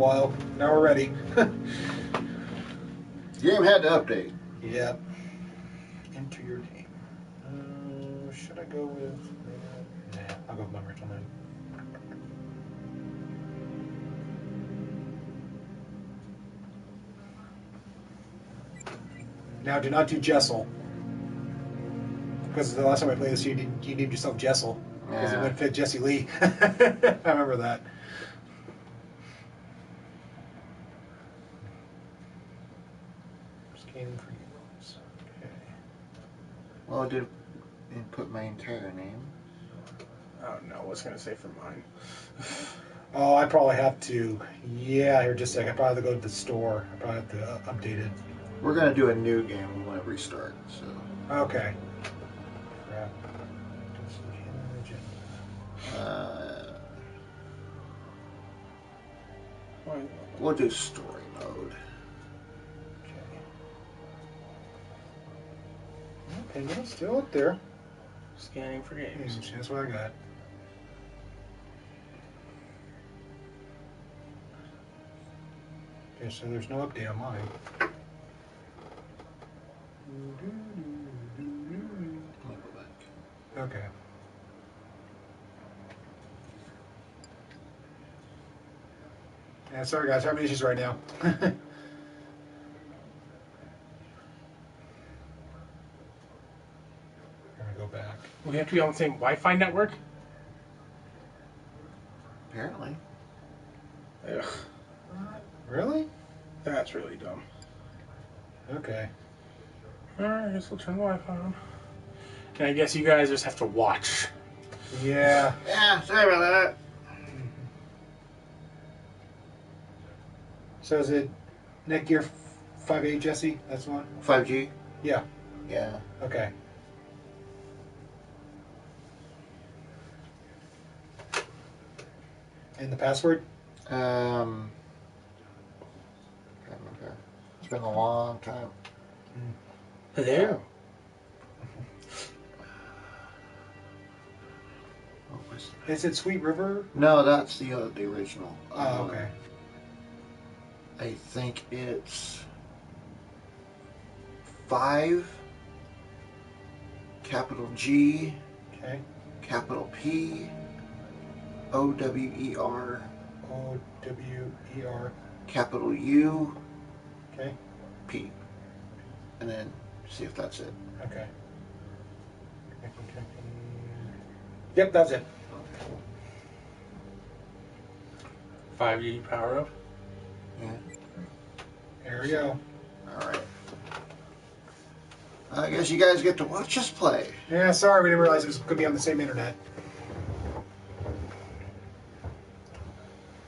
while. Now we're ready. The game had to update. Yep. Enter your name. Should I go with... Nah, I'll go with my original name. Now, do not do Jessel. Because the last time I played this, you named yourself Jessel. Because it wouldn't fit Jesse Lee. I remember that. Scanning for names. Okay. Well, I did input my entire name. Oh no, what's it going to say for mine? Oh, I probably have to. Yeah, here, just a second. I probably have to go to the store. I probably have to update it. We're going to do a new game. We want to restart. So. Okay. Crap. We'll do story mode. Okay, no, still up there. Scanning for games. That's what I got. Okay, so there's no update on mine. Okay. Yeah, sorry guys, having issues right now. Gonna go back. We have to be on the same Wi-Fi network? Apparently. Ugh. Really? That's really dumb. Okay. Alright, I guess we'll turn the Wi-Fi on. And I guess you guys just have to watch. Yeah. Yeah, sorry about that. So is it Netgear 5A, Jesse? That's the one? 5G? Yeah. Yeah. Okay. And the password? Can't remember. It's been a long time. Hello. Is it Sweet River? No, that's the original. Oh, okay. I think it's 5, capital G, Okay. capital P, O-W-E-R, O-W-E-R. capital U, Okay. P. And then see if that's it. Okay. Yep, that's it. 5G power up. Yeah. There we go. Alright. I guess you guys get to watch us play. Yeah, sorry, we didn't realize it was going to be on the same internet.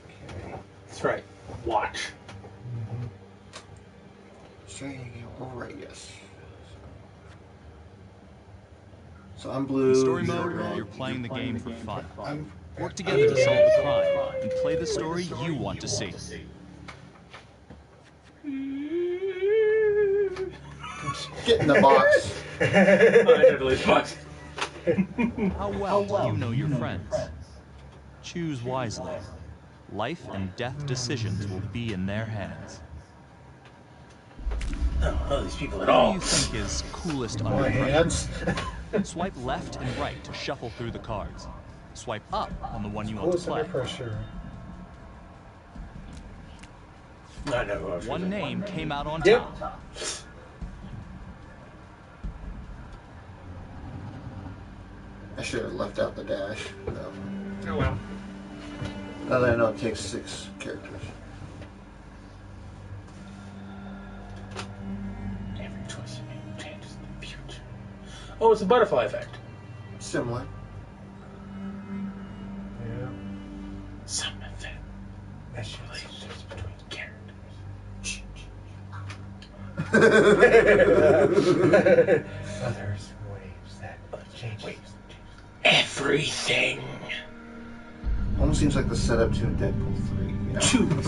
Okay. That's right. Watch. Alright, yes. So I'm blue. In story you're mode, red. you're playing the game for fun. Work I'm together to solve the crime and play the story you want to see. Get in the box. I totally fucked. How well do you know your friends? Choose wisely. Life and death decisions will be in their hands. Oh, these people at Who do all. you think is coolest My under pressure? hands. Swipe left and right to shuffle through the cards. Swipe up on the one you want to What's under play. pressure? I know who I was One choosing. name came out on Yep. top. I should have left out the dash. No. Oh well. Now that I know it takes 6 characters. Every choice you make changes the future. Oh, it's a butterfly effect. Similar. Yeah. Some event. That's relationships between characters. Others waves that change. Everything. Almost seems like the setup to Deadpool 3. You know? Choose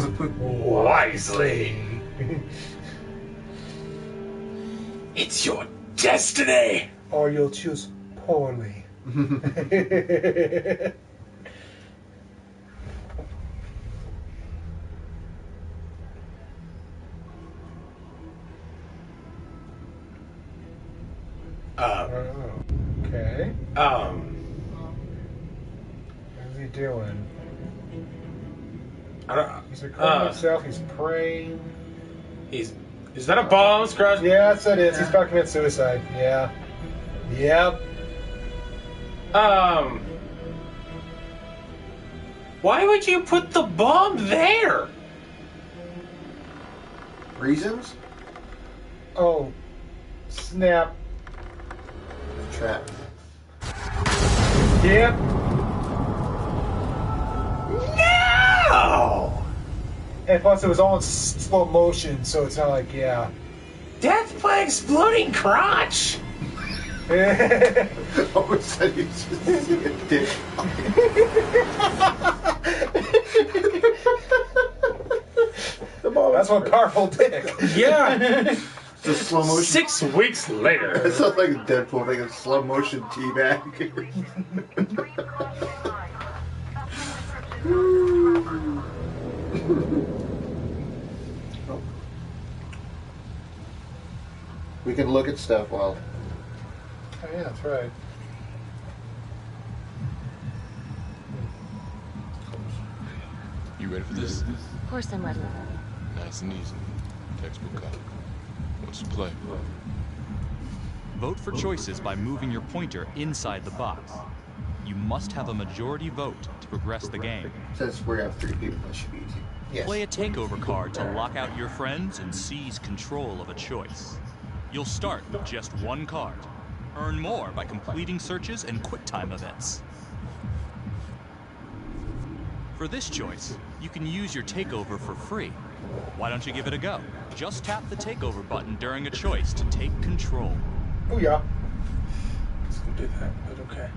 wisely. It's your destiny. Or you'll choose poorly. Oh, okay. What is he doing? I don't. He's recording himself. He's praying. Is that a bomb, Scratch? Yes, it is. He's about to commit suicide. Yeah. Yep. Why would you put the bomb there? Reasons? Oh, snap. Trap. Yep. No! And plus, it was all in slow motion, so it's not like, yeah. Death by exploding crotch! All of a sudden, you just see a dick. That's one powerful dick. Yeah! It's a slow motion. 6 weeks later. It sounds like a Deadpool thing, a slow motion teabag. We can look at stuff while. Oh, yeah, that's right. You ready for this? Of course I'm ready. Nice and easy. Textbook cop. What's the play? Vote for choices by moving your pointer inside the box. You must have a majority vote to progress the game. Since we have 3 people, that should be easy. Yes. Play a takeover card to lock out your friends and seize control of a choice. You'll start with just 1 card. Earn more by completing searches and QuickTime events. For this choice, you can use your takeover for free. Why don't you give it a go? Just tap the takeover button during a choice to take control. Oh, yeah. Let's go do that, but okay.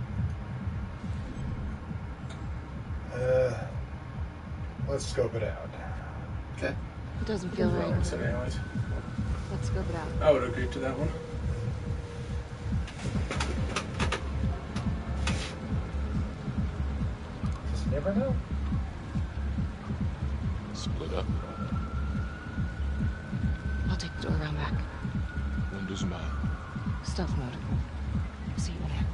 Let's scope it out. Okay. It doesn't feel right. So anyways, Let's scope it out. I would agree to that one. Just never know. Split up. I'll take the door around back. Windows mine. Stealth mode. See you in there.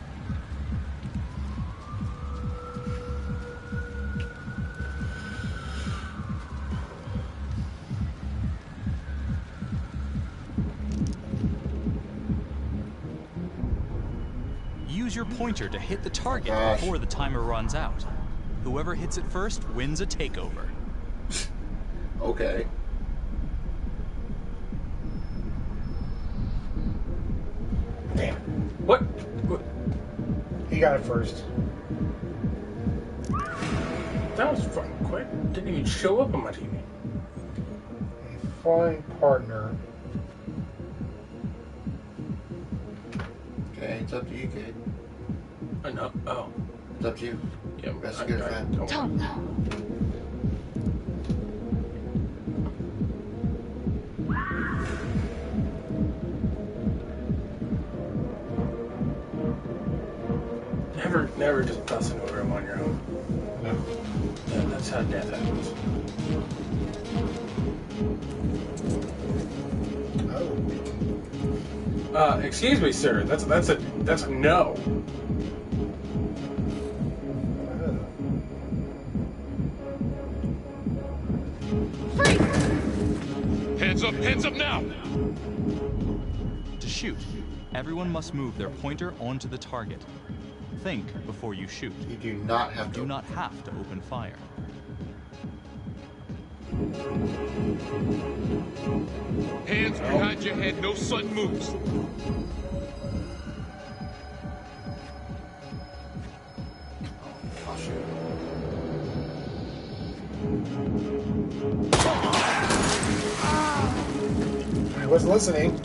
Use your pointer to hit the target Gosh. before the timer runs out. Whoever hits it first wins a takeover. Okay. Damn. What? He got it first. That was fucking quick. Didn't even show up on my TV. A flying partner. Okay, it's up to you, Kate. No. Oh. It's up to you. Yeah. That's a good friend. Tom. Never just busting over him on your own. No. Yeah, that's how death happens. Oh. Excuse me, sir. That's a no. Hands up now! To shoot, everyone must move their pointer onto the target. Think before you shoot. You do not have to. Do not have to open fire. Hands behind your head, no sudden moves. Oh, shit. I was listening.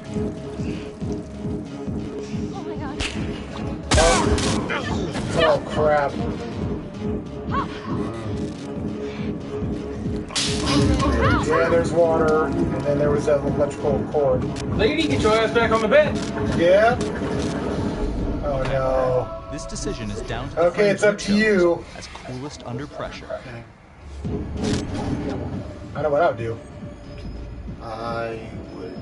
Oh my god. Oh, crap. Yeah, there's water, and then there was that electrical cord. Lady, get your ass back on the bed. Yeah? Oh, no. This decision is down to the Okay, friends it's up to you. As coolest under pressure. I know what I would do. I would.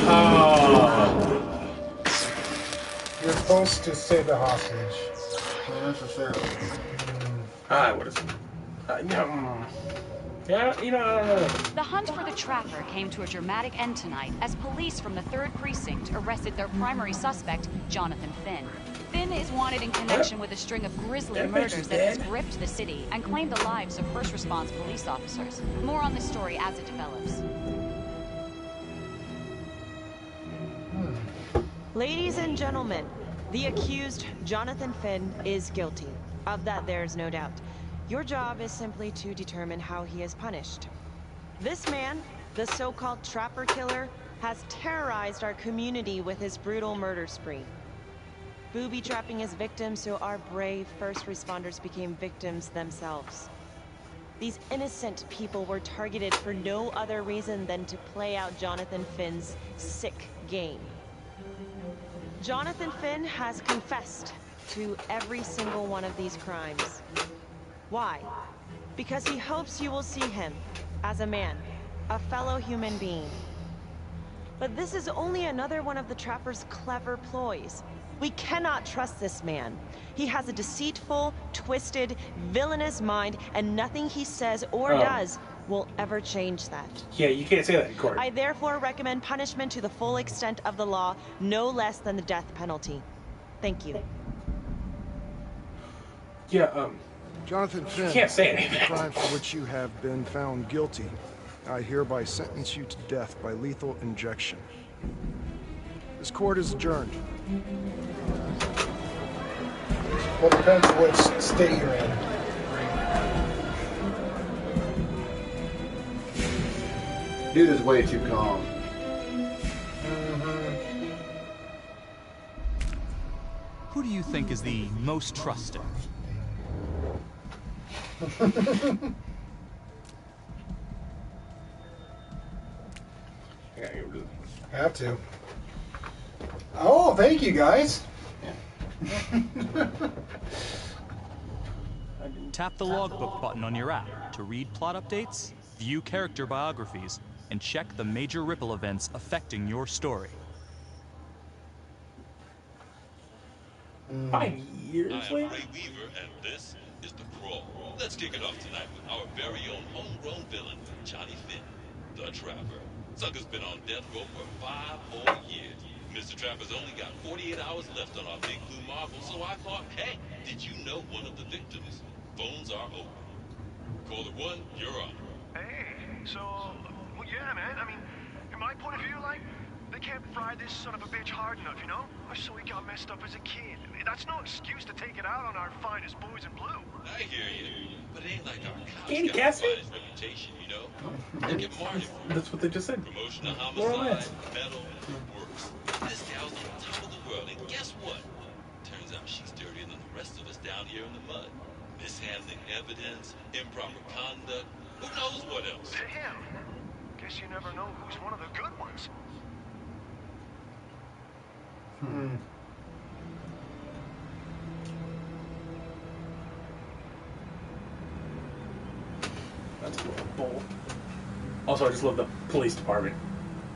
Oh. You're supposed to save the hostage. Not necessarily. What is it? Yeah, you know, I don't know. The hunt for the Trapper came to a dramatic end tonight as police from the 3rd Precinct arrested their primary suspect, Jonathan Finn. Finn is wanted in connection with a string of grisly That bitch murders is that has dead? gripped the city and claimed the lives of first response police officers. More on this story as it develops. Ladies and gentlemen, the accused, Jonathan Finn, is guilty. Of that, there's no doubt. Your job is simply to determine how he is punished. This man, the so-called Trapper Killer, has terrorized our community with his brutal murder spree. Booby-trapping his victims so our brave first responders became victims themselves. These innocent people were targeted for no other reason than to play out Jonathan Finn's sick game. Jonathan Finn has confessed to every single one of these crimes. Why? Because he hopes you will see him as a man, a fellow human being. But this is only another one of the Trapper's clever ploys. We cannot trust this man. He has a deceitful, twisted, villainous mind, and nothing he says or does will ever change that. Yeah, you can't say that in court. I therefore recommend punishment to the full extent of the law, no less than the death penalty. Thank you. Yeah, Jonathan Finn, can't say the anything. crime for which you have been found guilty, I hereby sentence you to death by lethal injection. This court is adjourned. Well, it depends which state you're in. Dude is way too calm. Who do you think is the most trusting? Have to. Oh, thank you guys. Tap the logbook button on your app to read plot updates, view character biographies, and check the major ripple events affecting your story. 5 years I am later? Ray Weaver, and this is The Crow. Let's kick it off tonight with our very own homegrown villain, Johnny Finn, the Trapper. Sucker's been on death row for 5 whole years. Mr. Trapper's only got 48 hours left on our big blue marble, so I thought, hey, did you know one of the victims? Phones are open. Caller 1, you're on. Hey, so, well, yeah, man. I mean, in my point of view, like, they can't fry this son of a bitch hard enough, you know? So he got messed up as a kid. That's no excuse to take it out on our finest boys in blue. I hear you, but it ain't like our cops Candy got the Cassidy? finest reputation, you know? They get Marty for That's what they just said. promotion of More or homicide, less. metal, works. This gal's on top of the world, and guess what? Turns out she's dirtier than the rest of us down here in the mud. Mishandling evidence, improper conduct, who knows what else? Damn. Guess you never know who's one of the good ones. That's bull. Also, I just love the police department.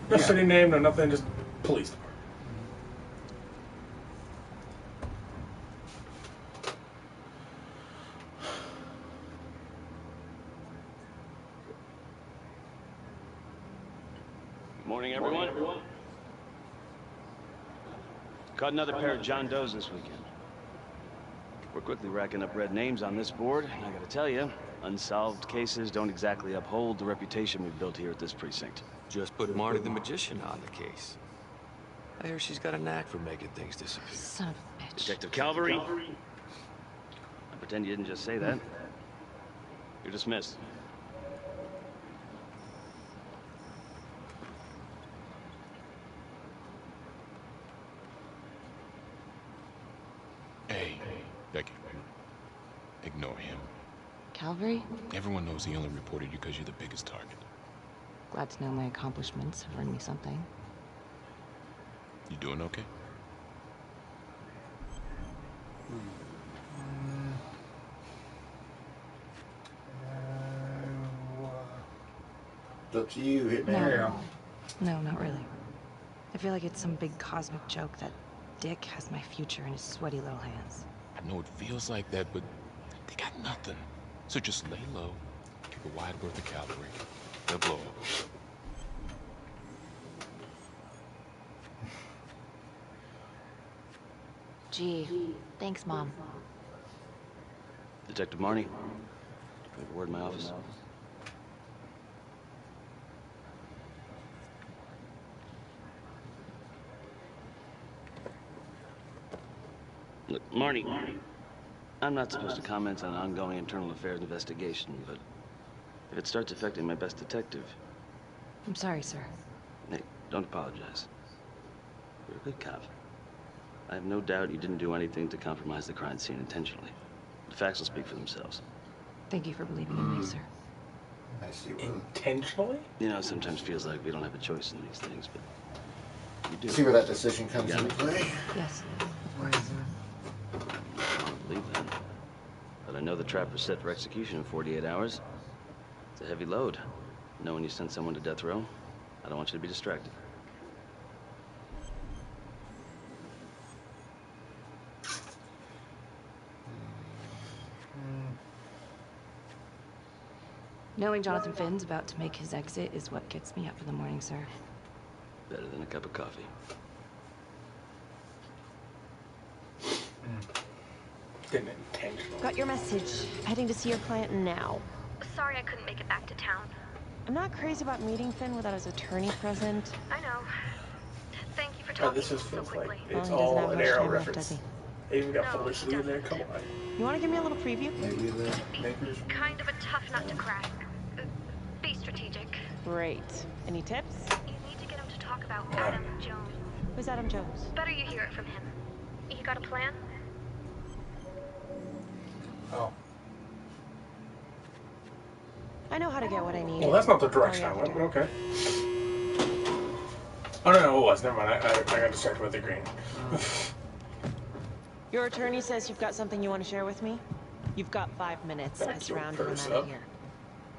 No city name, no nothing, just police department. Morning, everyone. Caught another pair of John Does this weekend. We're quickly racking up red names on this board, and I gotta tell you, unsolved cases don't exactly uphold the reputation we've built here at this precinct. Just put Marty the Magician on the case. I hear she's got a knack for making things disappear. Son of a bitch. Detective Calvary. I pretend you didn't just say that. You're dismissed. Hey, Becky. Ignore him. Calvary? Everyone knows he only reported you because you're the biggest target. Glad to know my accomplishments have earned me something. You doing okay? It's up to you, Hitman. No, not really. I feel like it's some big cosmic joke that Dick has my future in his sweaty little hands. I know it feels like that, but they got nothing. So just lay low, keep a wide berth of cavalry. They'll blow up. Gee, thanks, Mom. Detective Marnie, can we have a word in my office? Look, Marnie, I'm not supposed to comment on an ongoing internal affairs investigation, but if it starts affecting my best detective... I'm sorry, sir. Hey, don't apologize. You're a good cop. I have no doubt you didn't do anything to compromise the crime scene intentionally. The facts will speak for themselves. Thank you for believing in me, sir. I see. Intentionally? You know, it sometimes feels like we don't have a choice in these things, but you do. See where that decision comes into play? Yes, of course. I don't believe that. But I know the trap was set for execution in 48 hours. It's a heavy load. Knowing you sent someone to death row, I don't want you to be distracted. Knowing Jonathan Finn's about to make his exit is what gets me up in the morning, sir. Better than a cup of coffee. Didn't intentionally. Got your message. Heading to see your client now. Sorry I couldn't make it back to town. I'm not crazy about meeting Finn without his attorney present. I know. Thank you for talking This so just feels quickly. like it's Well, he doesn't all have an much arrow time left, reference. does They even got No, Felicity in there. Come on. You want to give me a little preview? Maybe the makers. Kind of a tough nut to crack. Be strategic. Great. Any tips? You need to get him to talk about Adam Jones. Who's Adam Jones? Better you hear it from him. You got a plan? Oh. I know how to get what I need. Well, that's not the direction I went, but okay. Oh, no, it was. Never mind. I got distracted with the green. Your attorney says you've got something you want to share with me? You've got 5 minutes. This round and I'm out of here.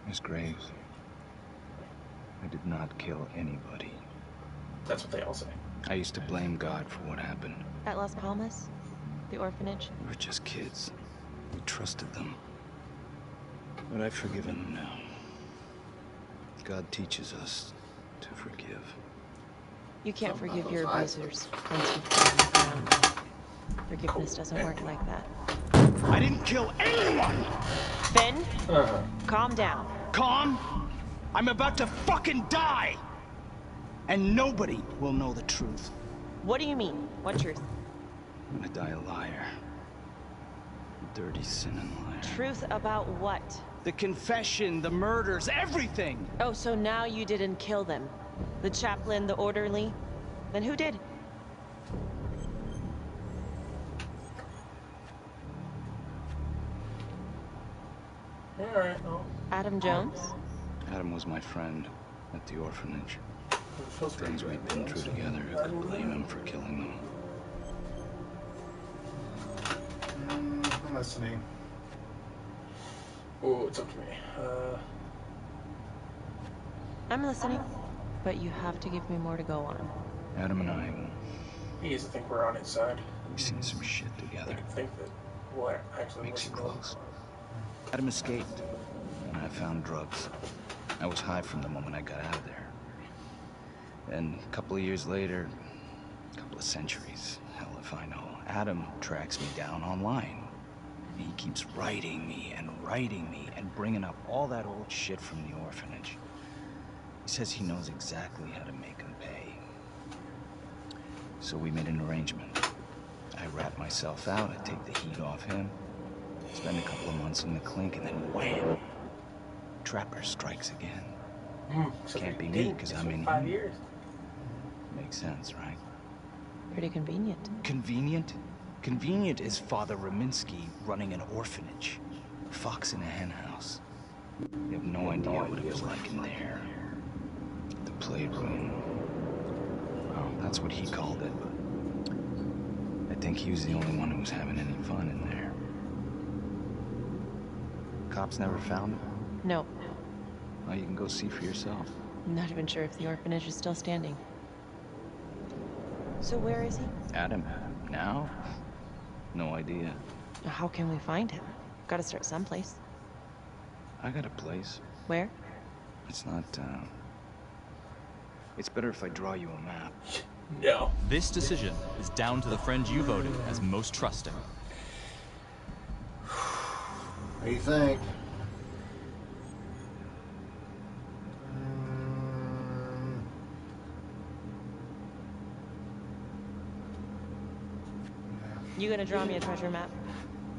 Miss Graves, I did not kill anybody. That's what they all say. I used to blame God for what happened. At Las Palmas? The orphanage? We were just kids. We trusted them. But I've forgiven them now. God teaches us to forgive. You can't forgive your abusers once you've put them on the ground. Forgiveness doesn't work like that. I didn't kill anyone! Finn, calm down. Calm? I'm about to fucking die! And nobody will know the truth. What do you mean? What truth? I'm gonna die a liar. A dirty, sinning liar. Truth about what? The confession, the murders, everything! Oh, so now you didn't kill them? The chaplain, the orderly? Then who did? Alright, well. Adam Jones? Adam was my friend at the orphanage. Things we'd been through together, I could blame him for killing them. I'm listening. Oh, it's up to me. I'm listening, but you have to give me more to go on. Adam and I, He used to think we're on his side. we've seen some shit together. I think that we'll actually Makes you listen to him. close. Adam escaped, and I found drugs. I was high from the moment I got out of there. And a couple of years later, a couple of centuries, hell if I know, Adam tracks me down online. And he keeps writing me and bringing up all that old shit from the orphanage. He says he knows exactly how to make him pay. So we made an arrangement. I rat myself out, I take the heat off him, spend a couple of months in the clink, and then wham! Trapper strikes again. So Can't be he me, did because this I'm for in 5 here. years. Makes sense, right? Pretty convenient. Convenient? Convenient is Father Raminsky running an orphanage. A fox in a hen house. You have no idea what it was like in there. The playroom. Well, that's what he called it, but I think he was the only one who was having any fun in there. Cops never found him? No. Well, you can go see for yourself. Not even sure if the orphanage is still standing. So where is he? Adam, now? No idea. How can we find him? Gotta start someplace. I got a place. Where? It's not, It's better if I draw you a map. No. This decision is down to the friend you voted as most trusting. What do you think? You gonna draw me a treasure map?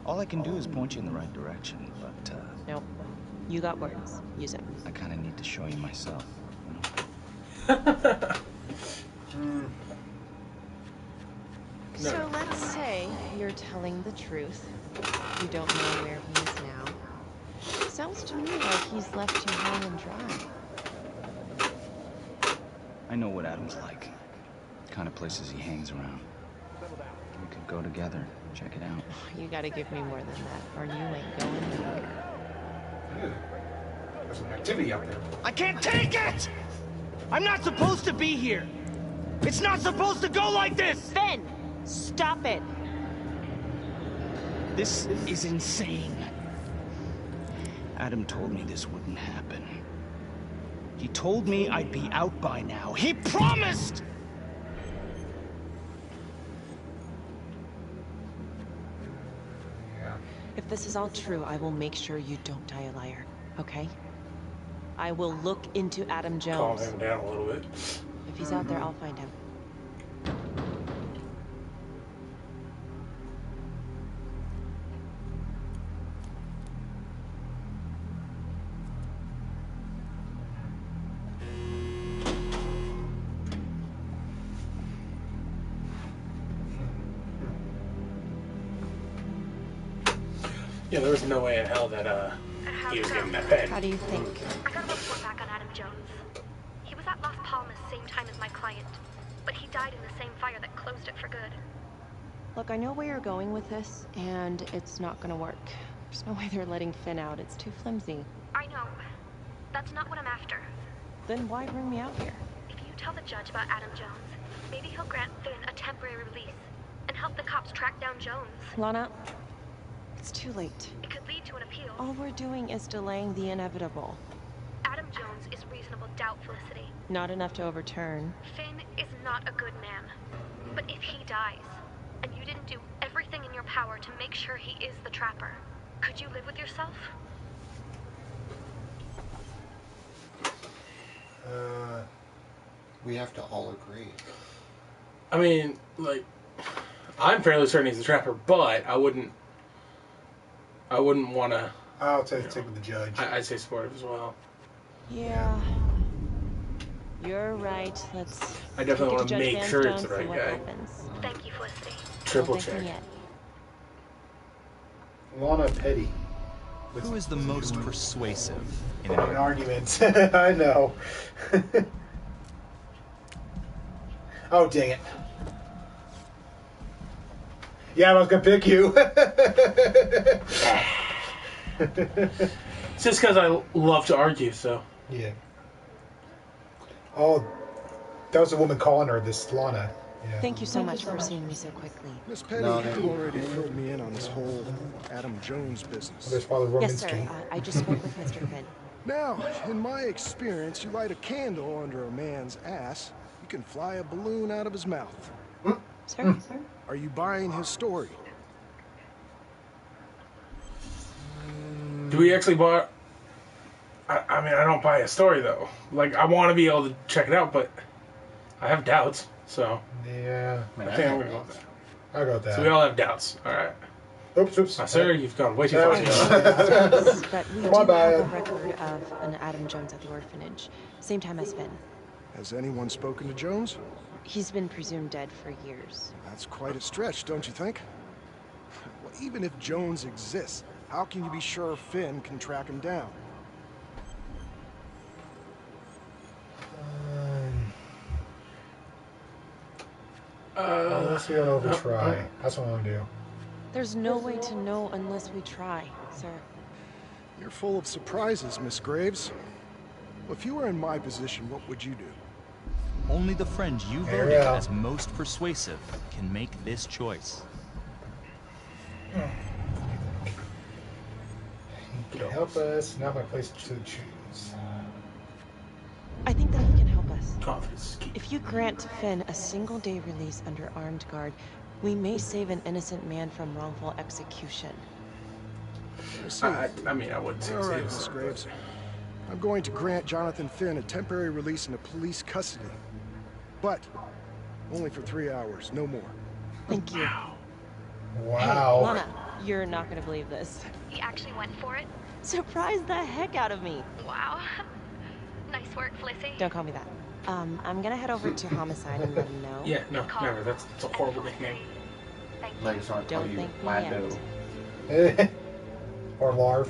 All I can do is point you in the right direction, but, Nope. You got words. Use them. I kind of need to show you myself. So let's say you're telling the truth. You don't know where he is now. Sounds to me like he's left you high and dry. I know what Adam's like. The kind of places he hangs around. We could go together, check it out. You gotta give me more than that, or you ain't going nowhere. There's some activity out there. I can't take it! I'm not supposed to be here! It's not supposed to go like this! Finn! Stop it! This is insane. Adam told me this wouldn't happen. He told me I'd be out by now. He promised! If this is all true, I will make sure you don't die a liar, okay? I will look into Adam Calm Jones. him down a little bit. If he's out there, I'll find him. Yeah, there was no way in hell that he was getting that pen. How do you think? I got a report back on Adam Jones. He was at Las Palmas same time as my client, but he died in the same fire that closed it for good. Look, I know where you're going with this, and it's not gonna work. There's no way they're letting Finn out. It's too flimsy. I know. That's not what I'm after. Then why bring me out here? If you tell the judge about Adam Jones, maybe he'll grant Finn a temporary release and help the cops track down Jones. Lana, it's too late. It could lead to an appeal. All we're doing is delaying the inevitable. Adam Jones is reasonable doubt, Felicity. Not enough to overturn. Finn is not a good man. But if he dies, and you didn't do everything in your power to make sure he is the trapper, could you live with yourself? We have to all agree. I mean, like, I'm fairly certain he's the trapper, but I wouldn't want to. I'll take with the judge. I'd say supportive as well. Yeah. You're right. Let's. I definitely want to Judge make Van sure Stone, it's the see right what guy. happens. Thank you, Felicity. Triple Don't thank check. me yet. Lana Petty. Who is the most persuasive in An argument. I know. Oh, dang it. Yeah, I was going to pick you. It's just because I love to argue, so. Yeah. Oh, that was a woman calling her this Lana. Yeah. Thank you so much for seeing me so quickly. Miss Petty, No, you already filled me in on this whole Adam Jones business. There's Father Yes, Romanski. sir. I just spoke with Mr. Finn. Now, in my experience, you light a candle under a man's ass, you can fly a balloon out of his mouth. Sir? Are you buying his story? Do we actually buy? I mean, I don't buy a story though. Like, I want to be able to check it out, but I have doubts. So Yeah. I think I'm gonna go with that. I'll go with that. So we all have doubts. All right. Oops. Sir, you've gone way too far. But we do My have bad. a record of an Adam Jones at the orphanage. Same time as Finn. Has anyone spoken to Jones? He's been presumed dead for years. That's quite a stretch, don't you think? Well, even if Jones exists, how can you be sure Finn can track him down? Unless we don't over-try. That's what I want to do. There's no way to know unless we try, sir. You're full of surprises, Miss Graves. If you were in my position, what would you do? Only the friend you There voted we go. as most persuasive can make this choice. You can help us. Not my place to choose. I think that he can help us. Confidence is key. If you grant Finn a single-day release under armed guard, we may save an innocent man from wrongful execution. I mean, I wouldn't say All right, it's Miss Graves. I'm going to grant Jonathan Finn a temporary release into police custody. But only for 3 hours, no more. Thank you. Wow. Hey, Lana, you're not going to believe this. He actually went for it? Surprised the heck out of me. Wow. Nice work, Flissy. Don't call me that. I'm going to head over to Homicide and let him know. Yeah, no, never. That's a horrible nickname. Like it's not Don't call you think me Lando. Or Larv.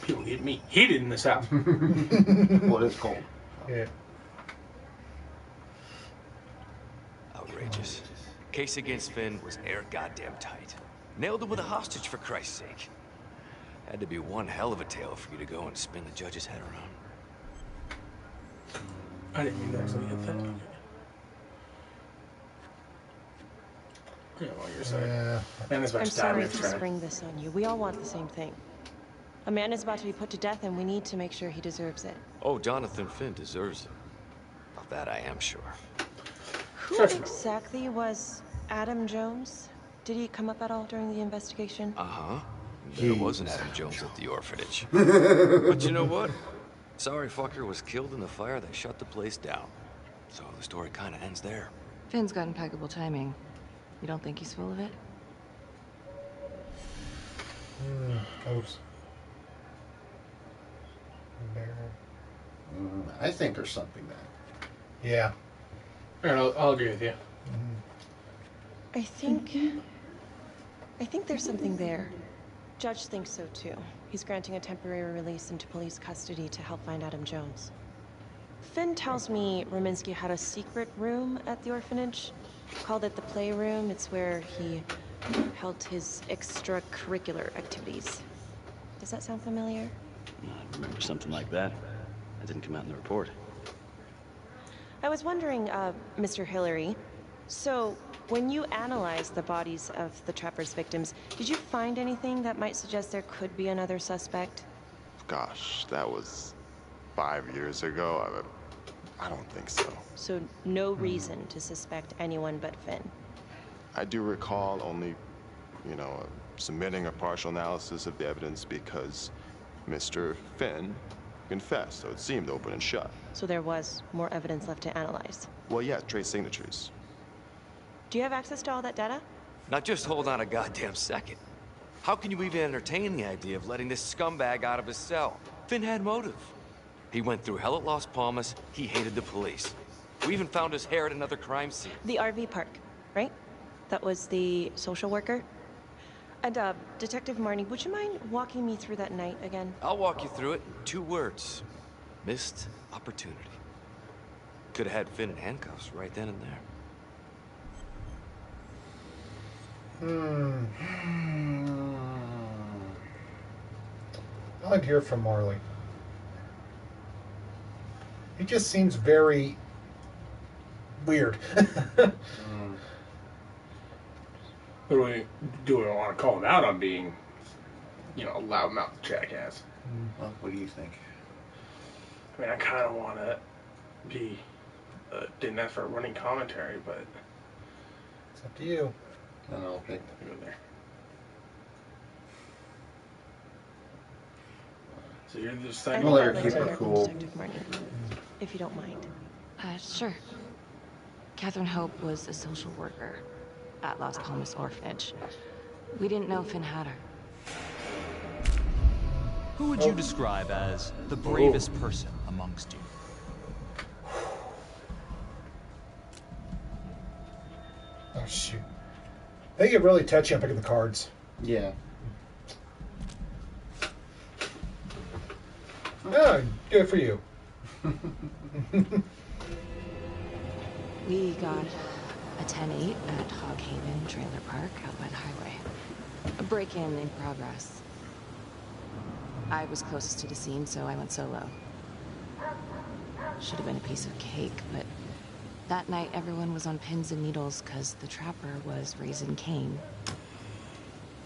People get me heated in this house. Well, it's cold. Yeah. Outrageous. Case against Finn was air goddamn tight. Nailed him with a hostage, for Christ's sake. Had to be one hell of a tale for you to go and spin the judge's head around. I didn't mean to actually hit that. Yeah, well, you're saying. Man is about I'm to die sorry with to Trent. spring this on you. We all want the same thing. A man is about to be put to death, and we need to make sure he deserves it. Oh, Jonathan Finn deserves it. Of that I am sure. Who exactly was Adam Jones? Did he come up at all during the investigation? Uh-huh. There was an Adam Jones at the orphanage. But you know what? Sorry fucker was killed in the fire that shut the place down. So the story kind of ends there. Finn's got impeccable timing. You don't think he's full of it? Oops. I think there's something there. Yeah. I'll agree with you. I think there's something there. Judge thinks so too. He's granting a temporary release into police custody to help find Adam Jones. Finn tells me Rominsky had a secret room at the orphanage. Called it the playroom. It's where he held his extracurricular activities. Does that sound familiar? I remember something like that. That didn't come out in the report. I was wondering, Mr. Hillary, so when you analyzed the bodies of the Trapper's victims, did you find anything that might suggest there could be another suspect? Gosh, that was 5 years ago. I don't think so. So no reason to suspect anyone but Finn. I do recall only, submitting a partial analysis of the evidence because Mr. Finn confessed, so it seemed open and shut. So there was more evidence left to analyze. Well, yeah, trace signatures. Do you have access to all that data? Now just hold on a goddamn second. How can you even entertain the idea of letting this scumbag out of his cell? Finn had motive. He went through hell at Las Palmas. He hated the police. We even found his hair at another crime scene. The RV park, right? That was the social worker? And, Detective Marnie, would you mind walking me through that night again? I'll walk you through it in 2 words. Missed opportunity. Could have had Finn in handcuffs right then and there. I'd like to hear from Marley. He just seems very weird. Do we want to call him out on being, a loudmouth jackass? Well, what do you think? I mean, I kind of want to be, didn't ask for a running commentary, but it's up to you. Okay. Go there. So you're just saying. We'll let her keep it cool. Detective Marnie, if you don't mind. Sure. Catherine Hope was a social worker at Las Palmas Orphanage. We didn't know Finn had her. Who would you describe as the bravest person amongst you? Oh, shoot. They get really touchy on picking the cards. Yeah. Oh, good for you. We got a 10-8 at Hog Haven Trailer Park out by the highway. A break-in in progress. I was closest to the scene, so I went solo. Should have been a piece of cake, but that night everyone was on pins and needles because the trapper was raising Cain.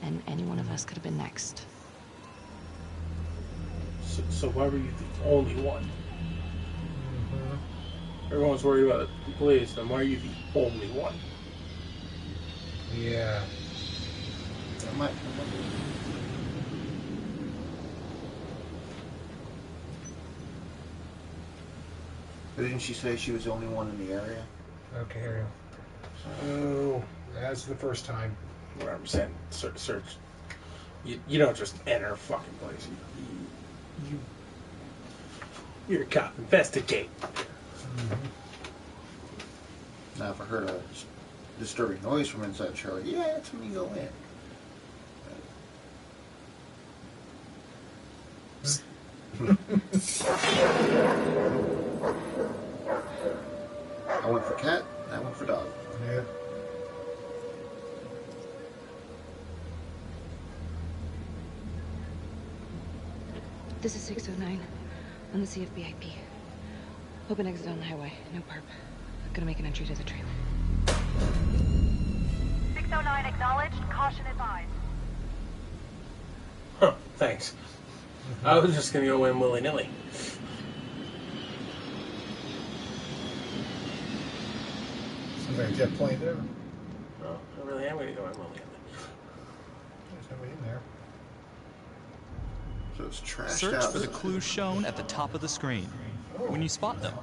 And any one of us could have been next. So why were you the only one? Everyone's worried about the police, then why are you the only one? Yeah. But didn't she say she was the only one in the area? Okay, Ariel. So, that's the first time. What I'm saying, search. You don't just enter a fucking place. You're a cop. Investigate. Now, if I heard a disturbing noise from inside Charlie, yeah, that's when you go in. I went for cat, and I went for dog. Yeah. This is 609 on the CFBIP. Open exit on the highway. No perp. Gonna make an entry to the trailer. 609 acknowledged. Caution advised. Huh, thanks. I was just gonna go in willy-nilly. Sounds like a jet plane there. No, I really am gonna go in willy-nilly. There's nobody in there. So it's trashed Search out. for the clues shown at the top of the screen. When you spot them,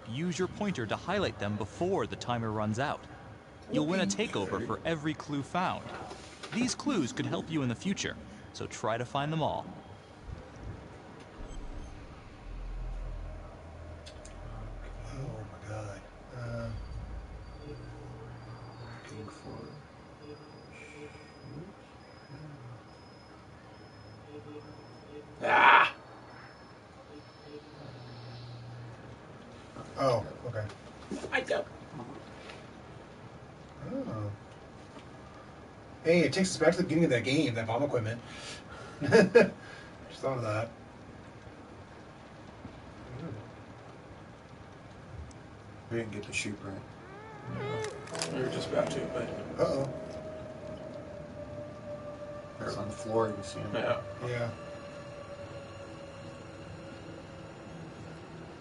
use your pointer to highlight them before the timer runs out. You'll win a takeover for every clue found. These clues could help you in the future, so try to find them all. Oh my god. Looking for... Ah! Oh, okay. I don't. Oh. Hey, it takes us back to the beginning of that game, that bomb equipment. Just thought of that. We didn't get the shoot right. We were just about to, but... Uh-oh. They're on the floor, you can see them. Yeah. Yeah.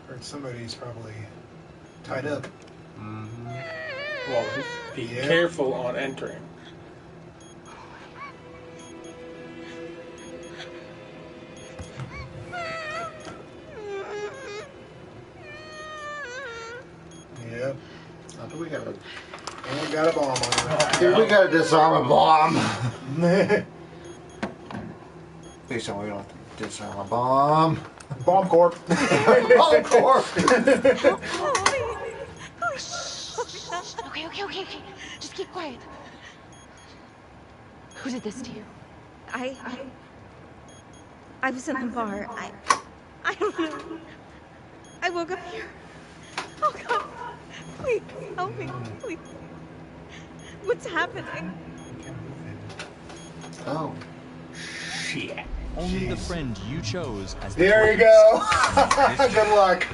Heard somebody's probably tied up. Mm-hmm. Well, be careful on entering. Yep. How do we got a... And we got a bomb on it. Here we got to disarm a bomb. Please tell me we don't have to disarm a bomb. Bomb Corp. Bomb Corp. Okay. Just keep quiet. Who did this to you? I was in the bar. I don't know. I woke up here. Oh God! Please help me, please. What's happening? Oh. Shit. Only the friend you chose as the There you twins. go. Good luck.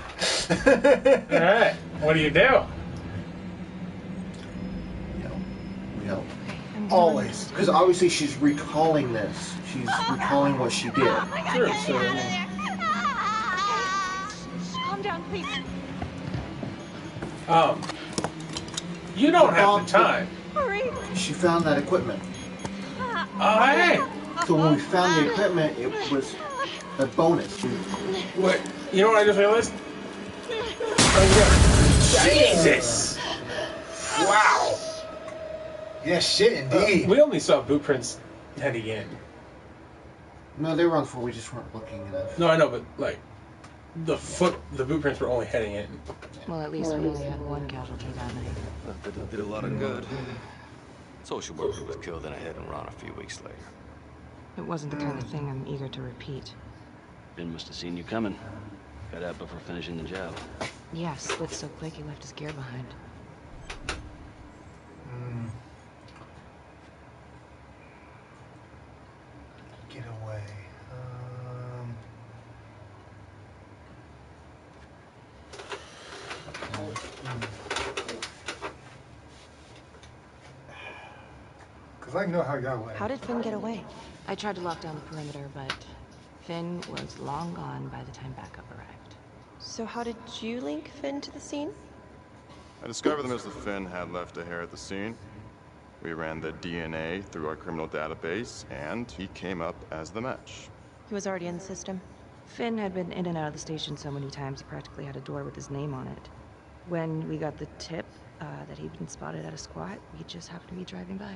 Alright, what do you do? We help. Always. Because obviously she's recalling this. She's recalling what she did. Sure, so... Calm down, please. You don't have the time. Hurry. She found that equipment. Oh, hey! So when we found the equipment, it was a bonus. What? You know what I just realized? Jesus! Wow! Yeah, shit, indeed. We only saw boot prints heading in. No, they were on the floor. We just weren't looking enough. No, I know, but like the boot prints were only heading in. Well, at least we only had one casualty that night. Did a lot of good. Social worker was killed in a hit and run a few weeks later. It wasn't the kind of thing I'm eager to repeat. Ben must have seen you coming. Got out before finishing the job. Yeah, split so quick he left his gear behind. Because I know how you got away. How did Finn get away? I tried to lock down the perimeter, but Finn was long gone by the time backup arrived. So how did you link Finn to the scene? I discovered that Mr. Finn had left a hair at the scene. We ran the DNA through our criminal database, and he came up as the match. He was already in the system. Finn had been in and out of the station so many times he practically had a door with his name on it. When we got the tip that he'd been spotted at a squat, we just happened to be driving by.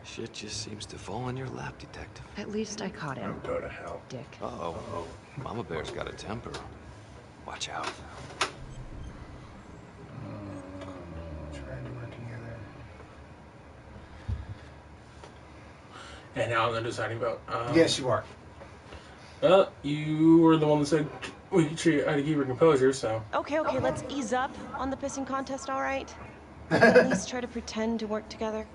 Shit just seems to fall in your lap, Detective. At least I caught him. Go to hell. Dick. Uh-oh. Mama Bear's got a temper. Watch out. Trying to work together. And now I'm deciding about. Yes, you are. You were the one that said we could try to keep your composure, so. Okay, let's ease up on the pissing contest, all right? At least try to pretend to work together.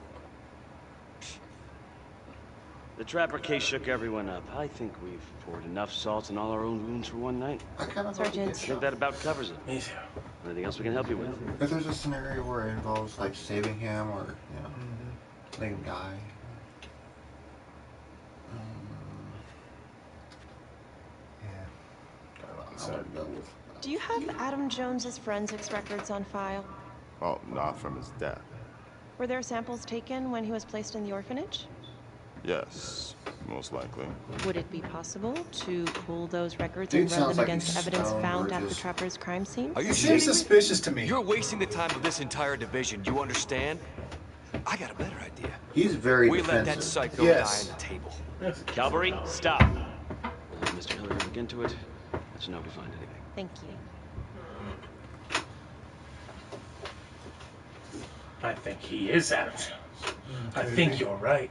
The Trapper case shook everyone up. I think we've poured enough salt in all our own wounds for one night. Sergeant. I think that about covers it. Me too. Anything else we can help you with? If there's a scenario where it involves like saving him or letting him die. Do you have Adam Jones's forensics records on file? Well, not from his death. Were there samples taken when he was placed in the orphanage? Yes, most likely. Would it be possible to pull those records Dude and run sounds them like against he's evidence stoned found or at the just- Trapper's crime scene? Are you It seems suspicious to me. You're wasting the time of this entire division. You understand? I got a better idea. He's very We let that defensive. psycho Yes. die on the table. Cavalry, stop. We'll let Mr. Hillary look into it. Let you know if we find anything. Thank you. I think he is Adam Jones. I think you're right.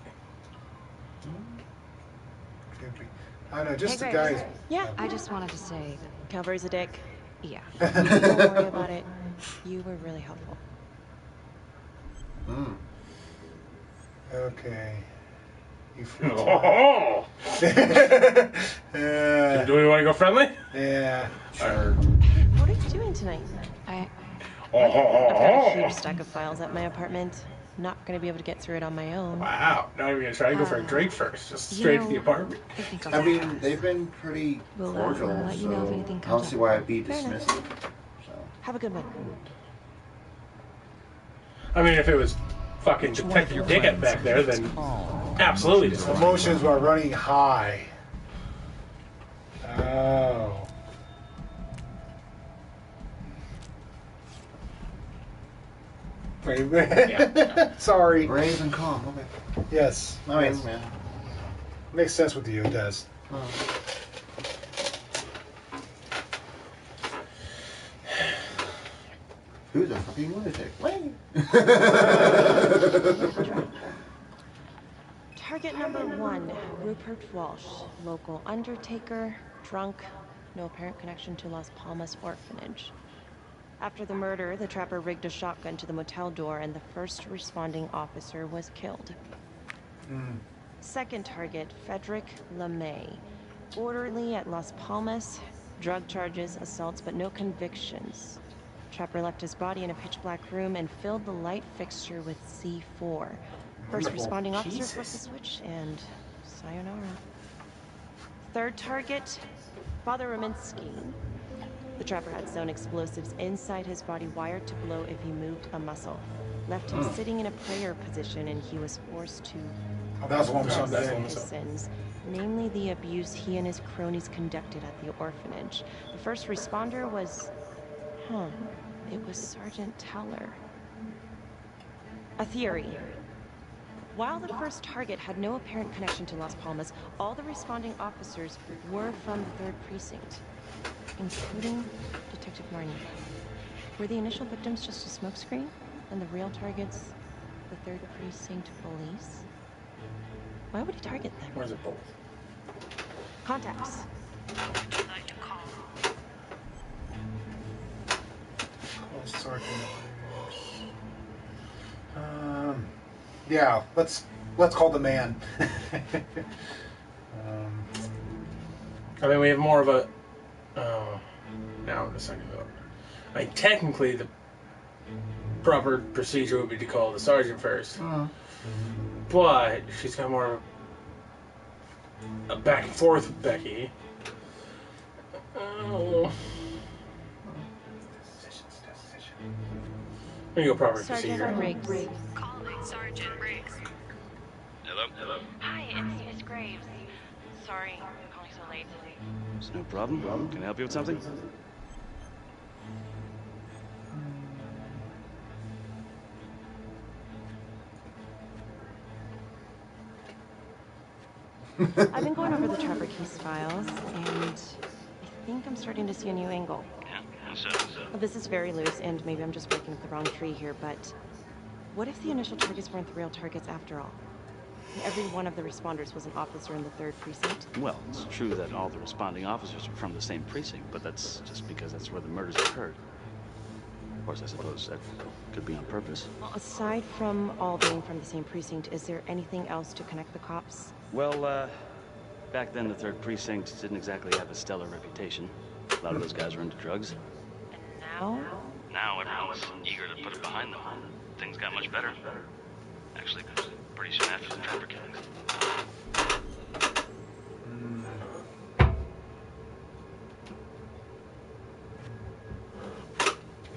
I know, just Hey, the Grace. guys. Yeah. I just wanted to say, Calvary's a dick. yeah. Don't worry about it. You were really helpful. Okay. You Oh! Do we want to go friendly? Yeah. Sure. What are you doing tonight? I I've got a huge stack of files at my apartment. Not gonna be able to get through it on my own. Wow. Now we're going to try to go for a drink first. Just straight to the apartment. I mean, they've been pretty We'll cordial, let you know if anything I don't comes see up. why I'd be Fair enough. dismissive. So. Have a good one. I mean, if it was fucking Detective Dickett back there, then absolutely just Emotions were running high. Oh. Wait, Yeah. sorry. Brave and calm. Okay. Yes. I mean, yes. yeah. Makes sense with you, it does. Who's a fucking lunatic? Wait. Target number 1, Rupert Walsh, local undertaker, drunk, no apparent connection to Las Palmas orphanage. After the murder, the Trapper rigged a shotgun to the motel door and the first responding officer was killed. Second target, Frederick LeMay, orderly at Las Palmas, drug charges, assaults, but no convictions. Trapper left his body in a pitch-black room and filled the light fixture with C4. First responding officer flipped the switch, and sayonara. Third target, Father Rominsky. The Trapper had sewn explosives inside his body, wired to blow if he moved a muscle. Left him sitting in a prayer position, and he was forced to Oh, that's the one we saw confess today. his sins, namely the abuse he and his cronies conducted at the orphanage. The first responder was, it was Sergeant Teller. A theory. While the first target had no apparent connection to Las Palmas, all the responding officers were from the 3rd Precinct, including Detective Marnie. Were the initial victims just a smokescreen, and the real targets, the 3rd Precinct police? Why would he target them? Where's it both? Contacts. Sergeant. Yeah, let's call the man. I mean, we have more of a. Now in a second though. I mean, technically, the proper procedure would be to call the sergeant first. but she's got more a back and forth with Becky. Oh. There you go, proper Sergeant procedure. Riggs. Calling Sergeant Riggs. Hello? Hi, it's Miss Graves. Sorry, I'm calling so late. It's no problem. Can I help you with something? I've been going over the Trapper case files, and I think I'm starting to see a new angle. Yeah, so. Well, this is very loose, and maybe I'm just breaking up the wrong tree here, but what if the initial targets weren't the real targets after all? Every one of the responders was an officer in the 3rd precinct. Well, it's true that all the responding officers are from the same precinct, but that's just because that's where the murders occurred. Of course, I suppose that could be on purpose. Well, aside from all being from the same precinct, is there anything else to connect the cops? Well, back then the 3rd precinct didn't exactly have a stellar reputation. A lot of those guys were into drugs. Now? Now everyone's eager to put it behind them. Things got much better. Actually, pretty soon after the Trapper killings.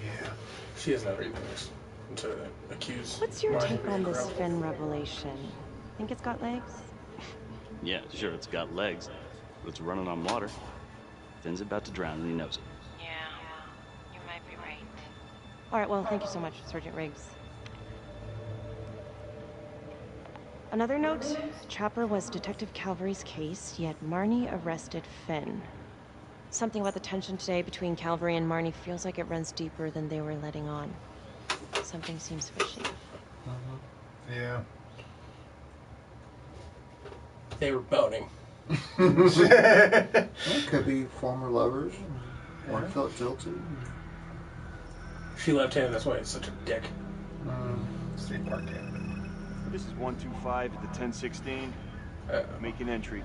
Yeah. She has no reason to accuse. What's your Martin take on this Crowe. Finn revelation? Think it's got legs? Yeah, sure, it's got legs, but it's running on water. Finn's about to drown and he knows it. Yeah, you might be right. All right, well, thank you so much, Sergeant Riggs. Another note, Trapper was Detective Calvary's case, yet Marnie arrested Finn. Something about the tension today between Calvary and Marnie feels like it runs deeper than they were letting on. Something seems fishy. Yeah. They were boning. It could be former lovers. One felt guilty. She left-handed, that's why he's such a dick. State Park Canada. This is 125 at the 1016. Making entry.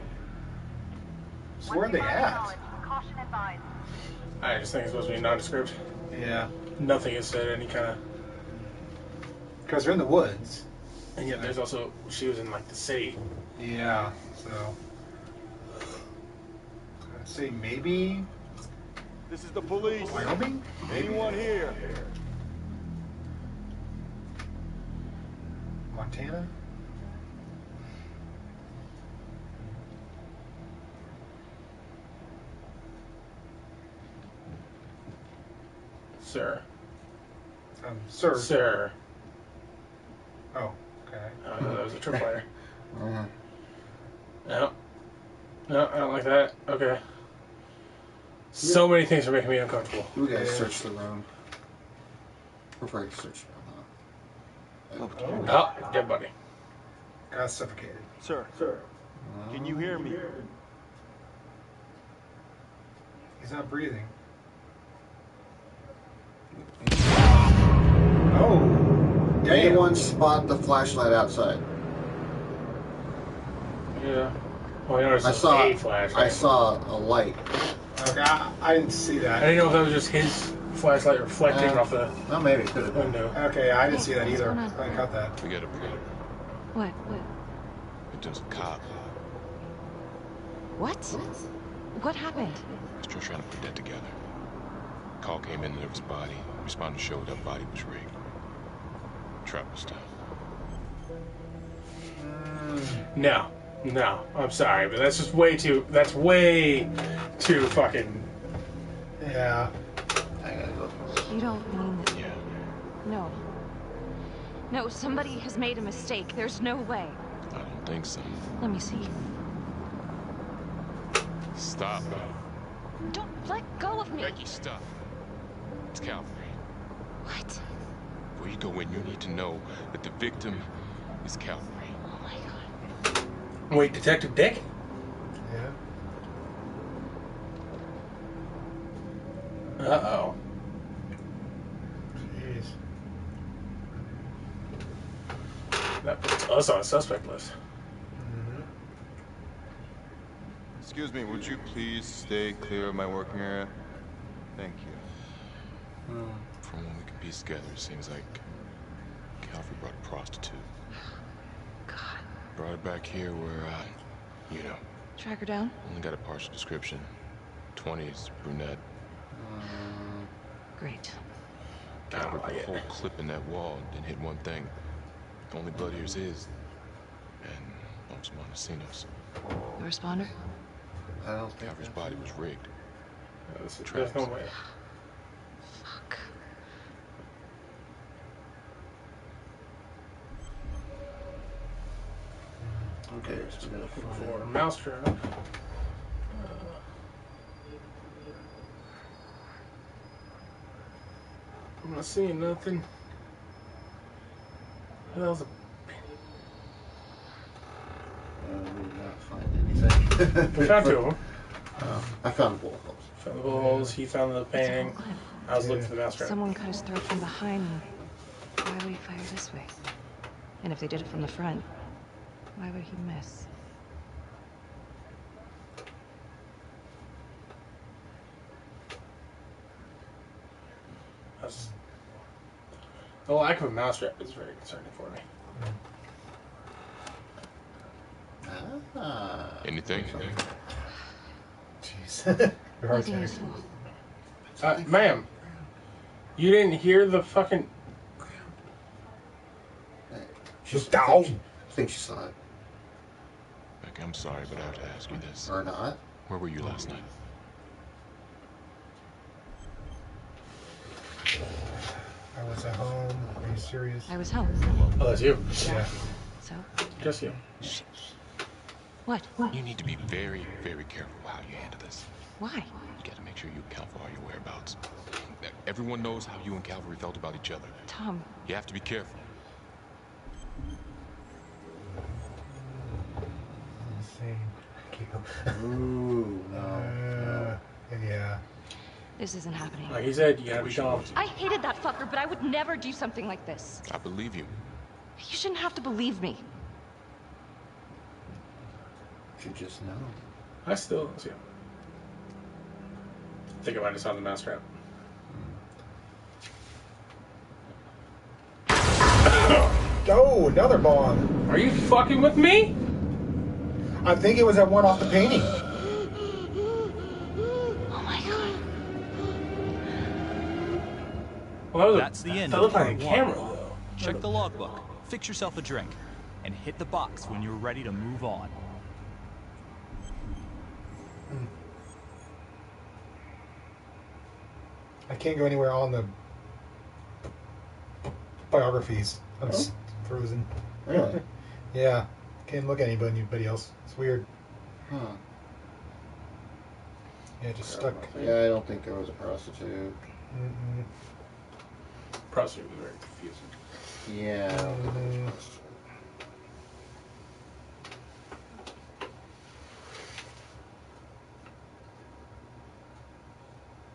So where are they at? Caution advised. I just think it's supposed to be nondescript. Yeah. Nothing is said any kind of... Because they're in the woods. And yet there's also... She was in, like, the city. Yeah, so... I'd say maybe... This is the police. Wyoming? Anyone here? Montana? Sir. Sir. Sir. Oh, okay. That was a tripwire. Uh-huh. No. No, I don't like that. Okay. So many things are making me uncomfortable. We gotta search the room. We're probably search the room, huh? Oh, dead body. Got suffocated. Sir. Can you hear me? He's not breathing. Oh! Damn. Anyone spot the flashlight outside? Yeah. Well, I noticed I saw a flashlight. I saw a light. Okay, I didn't see that. I didn't know if that was just his flashlight reflecting off the well, maybe it could have been. window. Okay, I didn't see that What's either. going on? I caught that. We got a problem. What? There's a cop. What? What happened? Still trying to put that together. Call came in and there was a body. Responder showed up, body was rigged. Trapper stuff. No. No. I'm sorry, but that's just way too... That's way too fucking... Yeah. I gotta go. You don't mean that... Yeah. No. No, somebody has made a mistake. There's no way. I don't think so. Let me see. Stop. Don't let go of me. Becky, stop. It's Calvary. What? Before you go in, you need to know that the victim is Calvary. Oh my god. Wait, Detective Dick? Yeah. Uh-oh. Jeez. That puts us on a suspect list. Excuse me, would you please stay clear of my working area? Thank you. From what we can piece together, it seems like Calvary brought a prostitute. God. Brought her back here where, you know. Track her down? Only got a partial description. 20s, brunette. Great. Caliber put a whole clip in that wall and didn't hit one thing. Only blood here's his. And Los Montesinos. The responder? Calver's body was rigged. There's no way. Fuck. Okay, so we gotta For mousetrap. I'm not seeing nothing. What else? We did not find anything. We found two of them. I found bullet holes. Found the bullet holes. He found the painting. I was looking for the mousetrap. Someone cut his throat from behind. Why would he fire this way? And if they did it from the front, why would he miss? The lack of a mousetrap is very concerning for me. Anything? Jeez. Nothing useful. Ma'am, you didn't hear the fucking... I think she saw it. Becky, I'm sorry, but I have to ask you this. Or not. Where were you last night? I was at home. Are you serious? I was home. Oh, that's you. Yeah. So? Just you. What? You need to be very, very careful how you handle this. Why? You got to make sure you account for all your whereabouts. Everyone knows how you and Calvary felt about each other. Tom. You have to be careful. Ooh, no. Yeah. This isn't happening. Like he said, you gotta be calm. I hated that fucker, but I would never do something like this. I believe you. You shouldn't have to believe me. You just know. I still don't see him. I think I might have saw the mousetrap. Oh, another bomb. Are you fucking with me? I think it was that one off the painting. Oh my god. Well, That's the end that of looked like part a one. camera, though. Check the logbook, fix yourself a drink, and hit the box when you're ready to move on. I can't go anywhere on the biographies. I'm just frozen. Really? Yeah. Can't look at anybody else. It's weird. Huh. Yeah, just stuck. Yeah, I don't think there was a prostitute. Prostitute was very confusing. Yeah. I don't think there was a prostitute.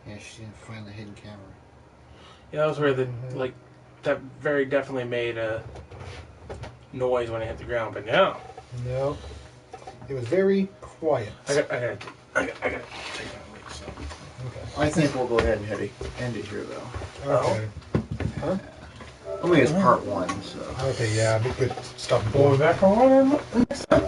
Yeah, she didn't find the hidden camera. Yeah, that was where the like that very definitely made a noise when it hit the ground, but no. No. It was very quiet. I got to take that leak, so. Okay. I think we'll go ahead and end it here, though. Okay. Huh? Only it's part one, so. Okay, yeah, we could stop. We'll be back for one next time.